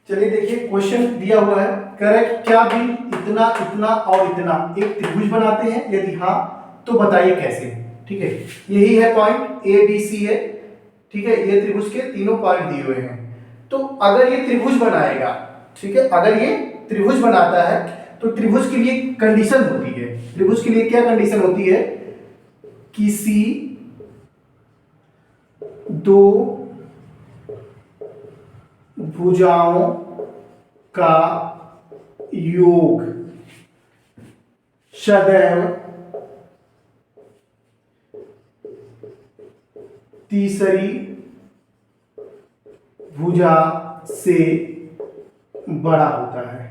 चलिए देखिए क्वेश्चन दिया हुआ है, कह रहा है क्या भी इतना इतना और इतना एक त्रिभुज बनाते हैं, यदि हाँ तो बताइए कैसे। ठीक है, यही है पॉइंट ए बी सी है। ठीक है, ये त्रिभुज के तीनों पॉइंट दिए हुए हैं। तो अगर ये त्रिभुज बनाएगा, ठीक है, अगर ये त्रिभुज बनाता है तो त्रिभुज के लिए कंडीशन होती है। त्रिभुज के लिए क्या कंडीशन होती है? किसी दो भुजाओं का योग सदैव तीसरी भुजा से बड़ा होता है।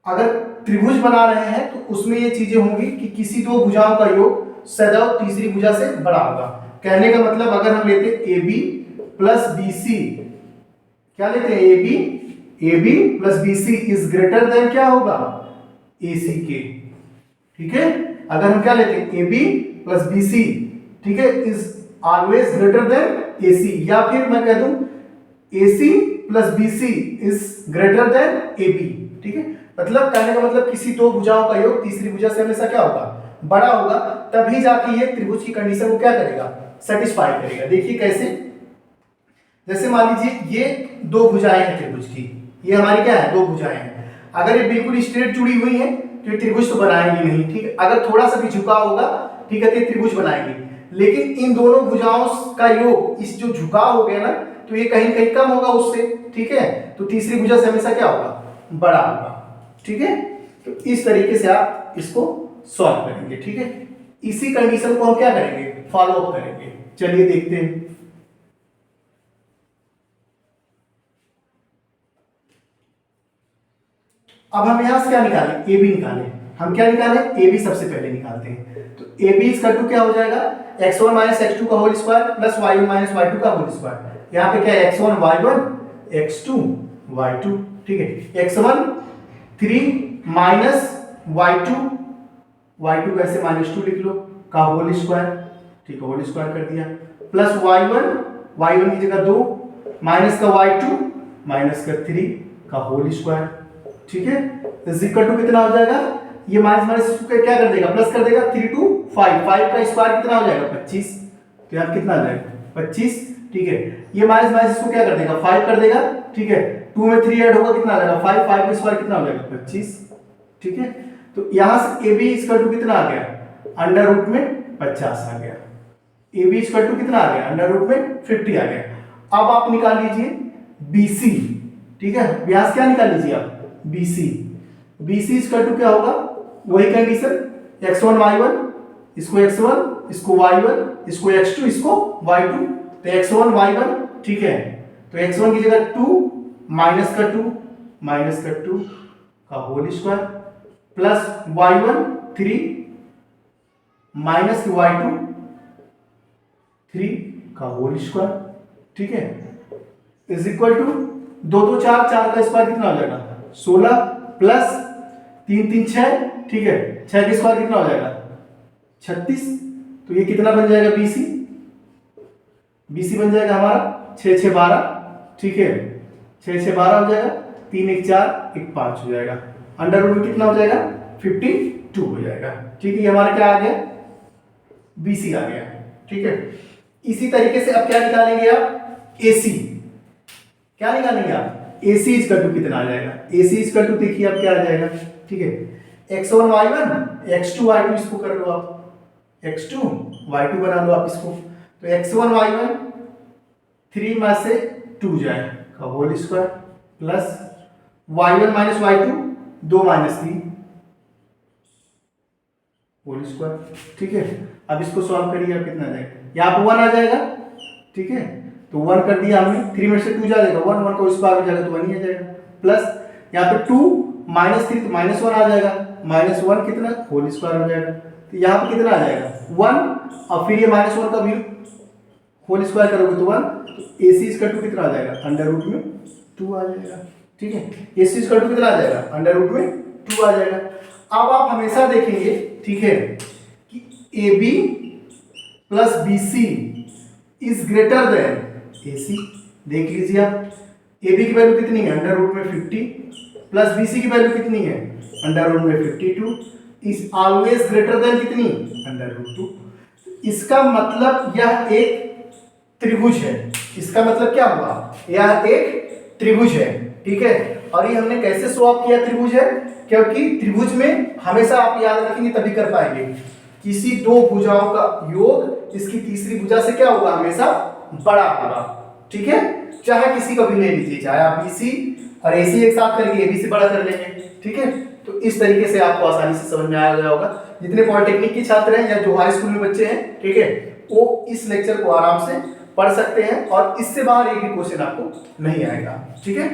अगर त्रिभुज बना रहे हैं तो उसमें ये चीजें होंगी कि किसी दो भुजाओं का योग सदैव तीसरी भुजा से बड़ा होगा। कहने का मतलब अगर हम लेते A B plus B C, क्या लेते हैं? A B plus B C is greater than क्या होगा? ए सी के। ठीक है, अगर हम क्या लेते हैं? A B plus B C, ठीक है, is always greater than A C, या फिर मैं कह दूं A C plus B C is greater than A B. ठीक है, मतलब कहने का मतलब किसी दो भुजाओं का योग तीसरी भुजा से हमेशा क्या होगा? बड़ा होगा, तभी जाके ये त्रिभुज की कंडीशन को क्या करेगा? सेटिस्फाई करेगा। देखिए कैसे, जैसे मान लीजिए ये दो भुजाएं हैं त्रिभुज की, ये हमारी क्या है? दो भुजाएं हैं। अगर ये बिल्कुल स्ट्रेट जुड़ी हुई हैं तो ये त्रिभुज तो बनाएंगी नहीं। ठीक है, अगर थोड़ा सा भी झुका होगा, ठीक है, तो ये त्रिभुज बनाएंगे। लेकिन इन दोनों भुजाओं का योग, इस जो झुकाव हो गया ना, तो ये कहीं कहीं कम होगा उससे। ठीक है, तो तीसरी भुजा से हमेशा क्या होगा? बड़ा होगा। ठीक है, तो इस तरीके से आप इसको सॉल्व करेंगे। ठीक है, इसी कंडीशन को हम क्या करेंगे? फॉलो अप करेंगे। चलिए देखते हैं। अब हम यहां से क्या निकालें? ए बी निकालें। हम क्या निकालें? ए बी सबसे पहले निकालते हैं। तो ए बी इक्वल टू क्या हो जाएगा? x1 माइनस x2 का whole square plus y1 minus y2 का होल स्क्वायर। यहाँ पे क्या है? x1 y1 x2 y2। ठीक है, x1 3 माइनस y2 y2 कैसे -2 लिख लो का होल स्क्वायर। ठीक है, होल स्क्वायर कर दिया, प्लस y1 की जगह 2 माइनस का y2 माइनस का 3 का होल स्क्वायर। ठीक है, इज इक्वल टू कितना हो जाएगा? ये माइनस माइनस क्या कर देगा? प्लस कर देगा। 3 2 5 5 का स्क्वायर कितना हो जाएगा? 25। तो यहाँ कितना आ जाएगा? 25। ठीक है, ये माइनस माइनस को क्या कर देगा? 5 कर देगा। ठीक है, 2 में 3 ऐड होगा, कितना आ जाएगा? 5 5 का स्क्वायर कितना हो जाएगा? 25। ठीक है, तो यहां से ए बी इक्वल टू कितना आ गया? अंडर रूट में 50 आ गया। ए बी इक्वल टू कितना आ गया? अंडर रूट में 50 आ गया। अब आप निकाल लीजिए बी सी। ठीक है, व्यास क्या निकाल लीजिए आप? B C. B C equal to क्या होगा? वही कंडीशन, x1 y1, इसको x1, इसको y1, इसको x2, इसको y2। तो x1 y1, ठीक है, तो x1 की जगह 2 माइनस का 2 माइनस का 2 का whole square plus y1 3 minus y2 3 का होल स्क्वायर। ठीक है, इज इक्वल टू 2 2 4 4 का स्क्वायर कितना हो जाएगा? 16 प्लस 3 3 6। ठीक है, 6 का स्क्वायर कितना हो जाएगा? 36। तो ये कितना बन जाएगा? BC। BC बन जाएगा हमारा 6 6 12। ठीक है, 6 6 12 हो जाएगा, 3 1 4 1 5 हो जाएगा। अंडर रूट में कितना हो जाएगा? 52 हो जाएगा। ठीक है, ये हमारा क्या आ गया? BC आ गया। ठीक है, इसी तरीके से अब क्या निकालेंगे आप? AC। क्या निकालेंगे आप? AC इक्वल टू कितना आ जाएगा? AC इक्वल टू देखिए अब क्या आ जाएगा? ठीक है, x1 y1 x2 y2, इसको कर लो आप, x2 y2 बना लो आप इसको। तो x1 y1 3 में से 2 जाए का whole square plus y1 minus y2 2 minus 3 whole square. ठीक है, अब इसको सॉल्व करिए, अब कितना जाएगा? यहाँ पे 1 आ जाएगा। ठीक है, तो 1 कर दिया हमने, 3 में से 2 जा जाएगा, 1 1 का स्क्वायर हो जाएगा तो 1 ही आ जाएगा। प्लस यहाँ पे 2 माइनस 3 तो माइनस 1 आ जाएगा, माइनस 1 कितना? होल स्क्वायर हो जाएगा। तो यहाँ पे कितना आ जाएगा? 1, और फिर ये माइनस 1 का भी होल स्क्वायर करोगे तो 1। तो AC इक्वल टू कितना आ जाएगा? अंडर रूट में 2 आ जाएगा। ठीक है, AC इक्वल टू कितना आ जाएगा? अंडर रूट में 2 आ जाएगा। अब आप हमेशा देखेंगे, ठीक है, कि AB plus BC is greater then AC। देख लीजिए आप, ए बी की वैल्यू कितनी है, अंडर रूट में 50 प्लस बी सी की वैल्यू कितनी है, अंडर रूट में 52 इज ऑलवेज ग्रेटर देन कितनी, अंडर रूट 2। इसका मतलब यह एक त्रिभुज है, इसका मतलब क्या हुआ, यह एक त्रिभुज है, ठीक है। और ये हमने कैसे सॉल्व किया त्रिभुज है, क्योंकि त्रिभुज में हमेशा आप याद रखेंगे तभी कर पाएंगे, किसी दो भुजाओं का योग इसकी तीसरी भुजा से क्या होगा, हमेशा बड़ा होगा, ठीक है। चाहे किसी को भी ले लीजिए, चाहे आप बीसी और एसी एक साथ करके एबी से बड़ा कर लेंगे, ठीक है। तो इस तरीके से आपको आसानी से समझ में आ गया होगा। जितने पॉलिटेक्निक के छात्र हैं या जो हाई स्कूल में बच्चे हैं, ठीक है, वो इस लेक्चर को आराम से पढ़ सकते हैं और इससे बाहर एक भी क्वेश्चन आपको नहीं आएगा, ठीक है।